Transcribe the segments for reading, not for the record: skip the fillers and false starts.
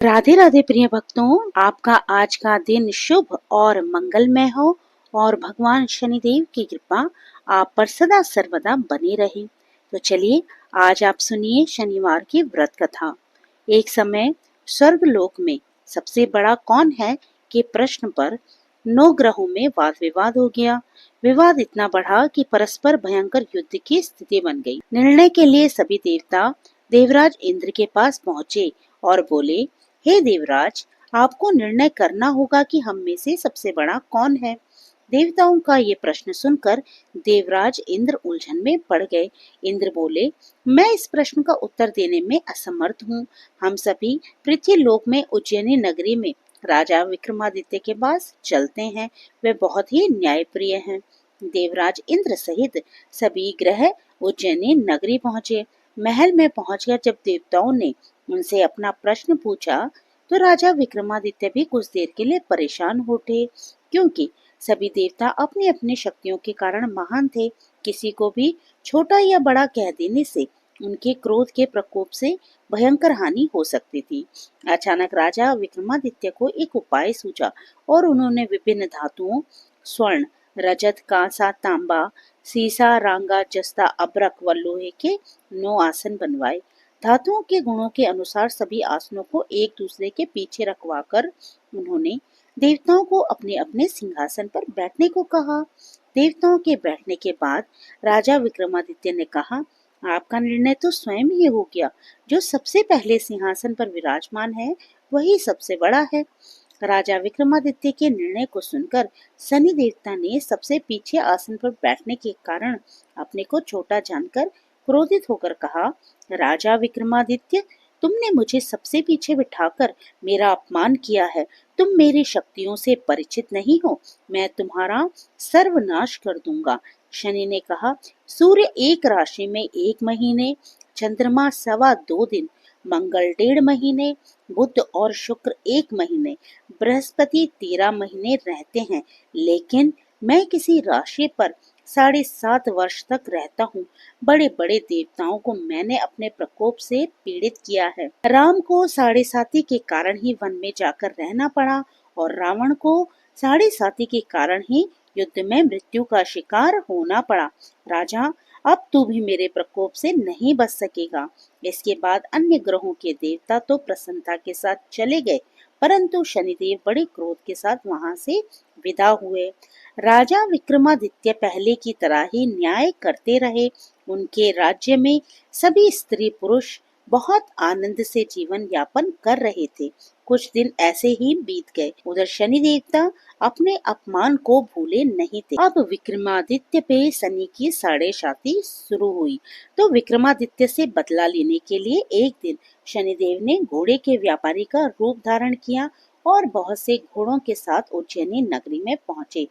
राधे राधे प्रिय भक्तों, आपका आज का दिन शुभ और मंगलमय हो और भगवान शनिदेव की कृपा आप पर सदा सर्वदा बनी रहे। तो चलिए आज आप सुनिए शनिवार की व्रत कथा। एक समय स्वर्गलोक में सबसे बड़ा कौन है के प्रश्न पर 9 ग्रहों में वाद विवाद हो गया। विवाद इतना बढ़ा कि परस्पर भयंकर युद्ध की स्थिति बन गई। निर्णय के लिए सभी देवता देवराज इंद्र के पास पहुँचे और बोले, हे देवराज, आपको निर्णय करना होगा कि हम में से सबसे बड़ा कौन है। देवताओं का ये प्रश्न सुनकर देवराज इंद्र उलझन में पड़ गए। इंद्र बोले, मैं इस प्रश्न का उत्तर देने में असमर्थ हूँ। हम सभी पृथ्वी लोक में उज्जैनी नगरी में राजा विक्रमादित्य के पास चलते हैं। वे बहुत ही न्यायप्रिय हैं। देवराज इंद्र सहित सभी ग्रह उज्जैनी नगरी पहुँचे। महल में पहुंचकर जब देवताओं ने उनसे अपना प्रश्न पूछा तो राजा विक्रमादित्य भी कुछ देर के लिए परेशान हो उठे, क्योंकि सभी देवता अपनी अपनी शक्तियों के कारण महान थे। किसी को भी छोटा या बड़ा कह देने से उनके क्रोध के प्रकोप से भयंकर हानि हो सकती थी। अचानक राजा विक्रमादित्य को एक उपाय सूझा और उन्होंने विभिन्न धातुओं स्वर्ण, रजत, कांसा, तांबा, सीसा, रांगा, जस्ता, अब्रक व लोहे के 9 आसन बनवाए। धातुओं के गुणों के अनुसार सभी आसनों को एक दूसरे के पीछे रखवाकर उन्होंने देवताओं को अपने अपने सिंहासन पर बैठने को कहा। देवताओं के बैठने के बाद राजा विक्रमादित्य ने कहा, आपका निर्णय तो स्वयं ही हो गया। जो सबसे पहले सिंहासन पर विराजमान है वही सबसे बड़ा है। राजा विक्रमादित्य के निर्णय को सुनकर शनि देवता ने सबसे पीछे आसन पर बैठने के कारण अपने को छोटा जानकर क्रोधित होकर कहा, राजा विक्रमादित्य, तुमने मुझे सबसे पीछे बिठाकर मेरा अपमान किया है। तुम मेरी शक्तियों से परिचित नहीं हो। मैं तुम्हारा सर्वनाश कर दूंगा। शनि ने कहा, सूर्य एक राशि में 1 महीने, चंद्रमा 2.25 दिन, मंगल 1.5 महीने, बुध और शुक्र 1 महीने, बृहस्पति 13 महीने रहते हैं, लेकिन मैं किसी राशि पर 7.5 वर्ष तक रहता हूँ। बड़े बड़े देवताओं को मैंने अपने प्रकोप से पीड़ित किया है। राम को 7.5 के कारण ही वन में जाकर रहना पड़ा और रावण को 7.5 के कारण ही युद्ध में मृत्यु का शिकार होना पड़ा। राजा, अब तू भी मेरे प्रकोप से नहीं बच सकेगा। इसके बाद अन्य ग्रहों के देवता तो प्रसन्नता के साथ चले गए, परंतु शनिदेव बड़े क्रोध के साथ वहां से विदा हुए। राजा विक्रमादित्य पहले की तरह ही न्याय करते रहे। उनके राज्य में सभी स्त्री पुरुष बहुत आनंद से जीवन यापन कर रहे थे। कुछ दिन ऐसे ही बीत गए। उधर शनि देवता अपने अपमान को भूले नहीं थे। अब विक्रमादित्य पे शनि की 7.5 शुरू हुई, तो विक्रमादित्य से बदला लेने के लिए एक दिन शनिदेव ने घोड़े के व्यापारी का रूप धारण किया और बहुत से घोड़ों के साथ उज्जैनी नगरी में पहुंचे।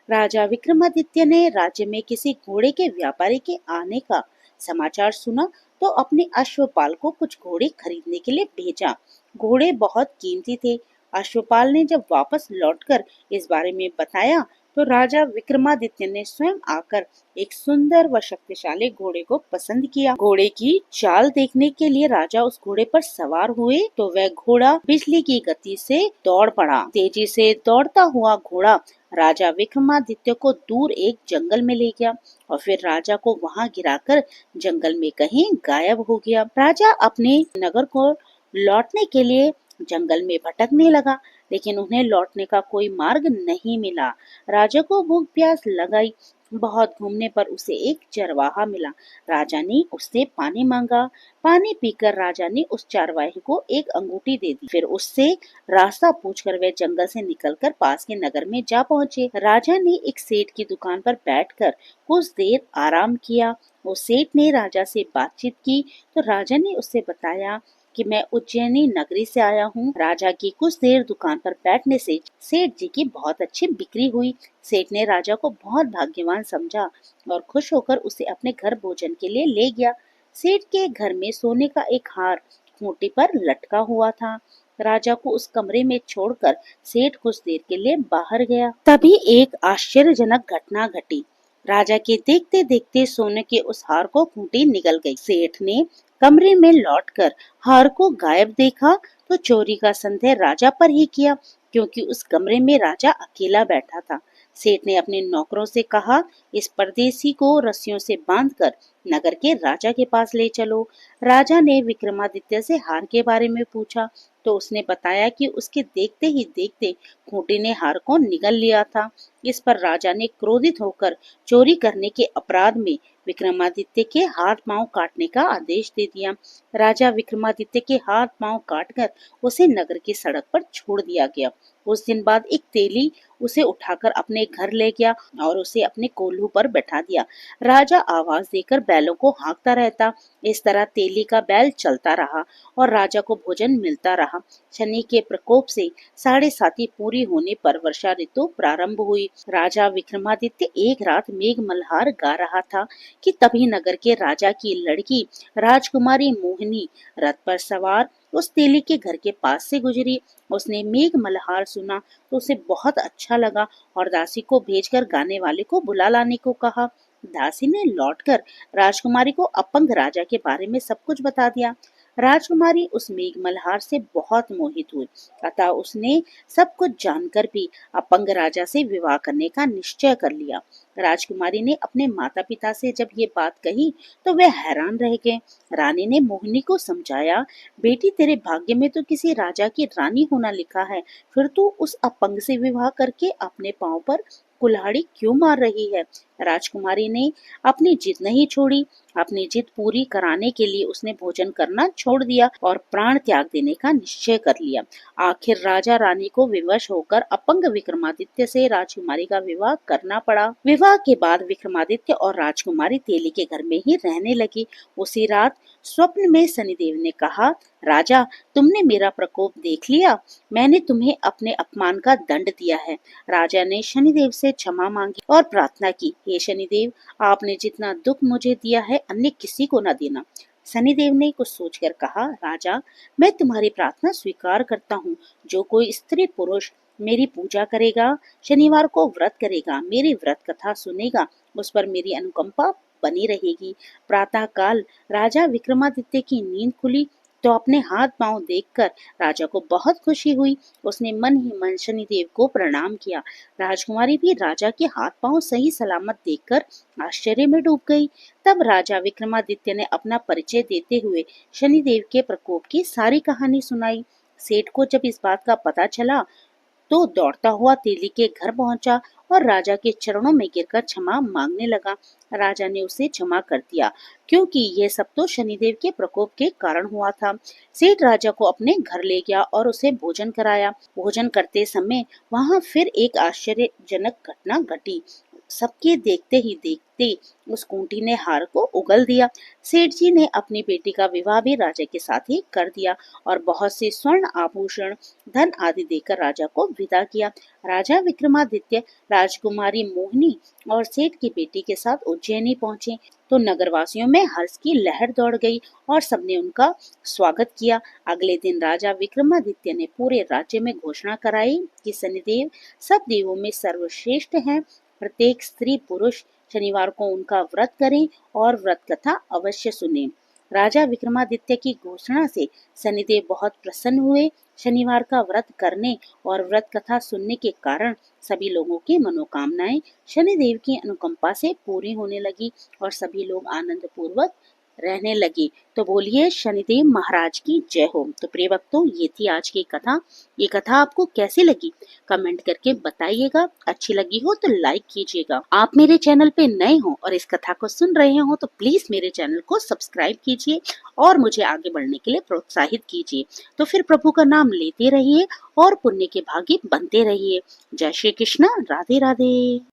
राजा विक्रमादित्य ने राज्य में किसी घोड़े के व्यापारी के आने का समाचार सुना तो अपने अश्वपाल को कुछ घोड़े खरीदने के लिए भेजा। घोड़े बहुत कीमती थे। अश्वपाल ने जब वापस लौटकर इस बारे में बताया तो राजा विक्रमादित्य ने स्वयं आकर एक सुंदर व शक्तिशाली घोड़े को पसंद किया। घोड़े की चाल देखने के लिए राजा उस घोड़े पर सवार हुए तो वह घोड़ा बिजली की गति से दौड़ पड़ा। तेजी से दौड़ता हुआ घोड़ा राजा विक्रमादित्य को दूर एक जंगल में ले गया और फिर राजा को वहां गिराकर जंगल में कहीं गायब हो गया। राजा अपने नगर को लौटने के लिए जंगल में भटकने लगा, लेकिन उन्हें लौटने का कोई मार्ग नहीं मिला। राजा को भूख प्यास लगाई। बहुत घूमने पर उसे एक चरवाहा मिला। राजा ने उससे पानी मांगा। पानी पीकर राजा ने उस चरवाहे को एक अंगूठी दे दी। फिर उससे रास्ता पूछकर वे जंगल से निकलकर पास के नगर में जा पहुँचे। राजा ने एक सेठ की दुकान पर बैठकर कुछ देर आराम किया। उस सेठ ने राजा से बातचीत की तो राजा ने उससे बताया कि मैं उज्जैनी नगरी से आया हूँ। राजा की कुछ देर दुकान पर बैठने से सेठ जी की बहुत अच्छी बिक्री हुई। सेठ ने राजा को बहुत भाग्यवान समझा और खुश होकर उसे अपने घर भोजन के लिए ले गया। सेठ के घर में सोने का एक हार खूंटी पर लटका हुआ था। राजा को उस कमरे में छोड़कर सेठ कुछ देर के लिए बाहर गया। तभी एक आश्चर्यजनक घटना घटी। राजा के देखते देखते सोने के उस हार को खूंटी निगल गई। सेठ ने कमरे में लौटकर हार को गायब देखा तो चोरी का संदेह राजा पर ही किया, क्योंकि उस कमरे में राजा अकेला बैठा था। सेठ ने अपने नौकरों से कहा, इस परदेसी को रस्सियों से बांधकर नगर के राजा के पास ले चलो। राजा ने विक्रमादित्य से हार के बारे में पूछा, तो उसने बताया कि उसके देखते ही देखते खूंटी ने हार को निगल लिया था। इस पर राजा ने क्रोधित होकर चोरी करने के अपराध में विक्रमादित्य के हाथ पांव काटने का आदेश दे दिया। राजा विक्रमादित्य के हाथ पांव काटकर उसे नगर की सड़क पर छोड़ दिया गया। उस दिन बाद एक तेली उसे उठाकर अपने घर ले गया और उसे अपने कोल्हू पर बैठा दिया। राजा आवाज देकर बैलों को हाँकता रहता। इस तरह तेली का बैल चलता रहा और राजा को भोजन मिलता रहा। शनि के प्रकोप से 7.5 पूरी होने पर वर्षा ऋतु प्रारंभ हुई। राजा विक्रमादित्य एक रात मेघ मल्हार गा रहा था कि तभी नगर के राजा की लड़की राजकुमारी मोहिनी रथ पर सवार उस तेली के घर के पास से गुजरी। उसने मेघ मल्हार सुना तो उसे बहुत अच्छा लगा और दासी को भेजकर गाने वाले को बुला लाने को कहा। दासी ने लौटकर राजकुमारी को अपंग राजा के बारे में सब कुछ बता दिया। राजकुमारी उस मेघ मल्हार से बहुत मोहित हुई, अतः उसने सब कुछ जानकर भी अपंग राजा से विवाह करने का निश्चय कर लिया। राजकुमारी ने अपने माता पिता से जब ये बात कही तो वे हैरान रह गए। रानी ने मोहिनी को समझाया, बेटी तेरे भाग्य में तो किसी राजा की रानी होना लिखा है, फिर तू उस अपंग से विवाह करके अपने पांव पर कुल्हाड़ी क्यों मार रही है। राजकुमारी ने अपनी जिद नहीं छोड़ी। अपनी जिद पूरी कराने के लिए उसने भोजन करना छोड़ दिया और प्राण त्याग देने का निश्चय कर लिया। आखिर राजा रानी को विवश होकर अपंग विक्रमादित्य से राजकुमारी का विवाह करना पड़ा। विवाह के बाद विक्रमादित्य और राजकुमारी तेली के घर में ही रहने लगी। उसी रात स्वप्न में शनिदेव ने कहा, राजा, तुमने मेरा प्रकोप देख लिया। मैंने तुम्हें अपने अपमान का दंड दिया है। राजा ने शनिदेव से क्षमा मांगी और प्रार्थना की, हे शनिदेव, आपने जितना दुख मुझे दिया है अन्य किसी को न देना। शनिदेव ने कुछ सोचकर कहा, राजा, मैं तुम्हारी प्रार्थना स्वीकार करता हूँ। जो कोई स्त्री पुरुष मेरी पूजा करेगा, शनिवार को व्रत करेगा, मेरी व्रत कथा सुनेगा, उस पर मेरी अनुकंपा बनी रहेगी। प्रातः काल राजा विक्रमादित्य की नींद खुली तो अपने हाथ पांव देखकर राजा को बहुत खुशी हुई। उसने मन ही मन शनिदेव को प्रणाम किया। राजकुमारी भी राजा के हाथ पांव सही सलामत देखकर आश्चर्य में डूब गई। तब राजा विक्रमादित्य ने अपना परिचय देते हुए शनिदेव के प्रकोप की सारी कहानी सुनाई। सेठ को जब इस बात का पता चला तो दौड़ता हुआ तेली के घर पहुंचा और राजा के चरणों में गिरकर क्षमा मांगने लगा। राजा ने उसे क्षमा कर दिया, क्योंकि यह सब तो शनिदेव के प्रकोप के कारण हुआ था। सेठ राजा को अपने घर ले गया और उसे भोजन कराया। भोजन करते समय वहां फिर एक आश्चर्यजनक घटना घटी। सबके देखते ही देखते उस खूंटी ने हार को उगल दिया। सेठ जी ने अपनी बेटी का विवाह भी राजा के साथ ही कर दिया और बहुत से स्वर्ण आभूषण, धन आदि देकर राजा को विदा किया। राजा विक्रमादित्य राजकुमारी मोहिनी और सेठ की बेटी के साथ उज्जैनी पहुंचे तो नगरवासियों में हर्ष की लहर दौड़ गई और सबने उनका स्वागत किया। अगले दिन राजा विक्रमादित्य ने पूरे राज्य में घोषणा कराई कि शनिदेव सब देवों में सर्वश्रेष्ठ हैं। प्रत्येक स्त्री पुरुष शनिवार को उनका व्रत करें और व्रत कथा अवश्य सुने। राजा विक्रमादित्य की घोषणा से शनिदेव बहुत प्रसन्न हुए। शनिवार का व्रत करने और व्रत कथा सुनने के कारण सभी लोगों की मनोकामनाएं शनिदेव की अनुकंपा से पूरी होने लगी और सभी लोग आनंद पूर्वक रहने लगे। तो बोलिए शनिदेव महाराज की जय हो। तो प्रिय भक्तों, ये थी आज की कथा। ये कथा आपको कैसी लगी कमेंट करके बताइएगा। अच्छी लगी हो तो लाइक कीजिएगा। आप मेरे चैनल पे नए हो और इस कथा को सुन रहे हो तो प्लीज मेरे चैनल को सब्सक्राइब कीजिए और मुझे आगे बढ़ने के लिए प्रोत्साहित कीजिए। तो फिर प्रभु का नाम लेते रहिए और पुण्य के भागी बनते रहिए। जय श्री कृष्णा। राधे राधे।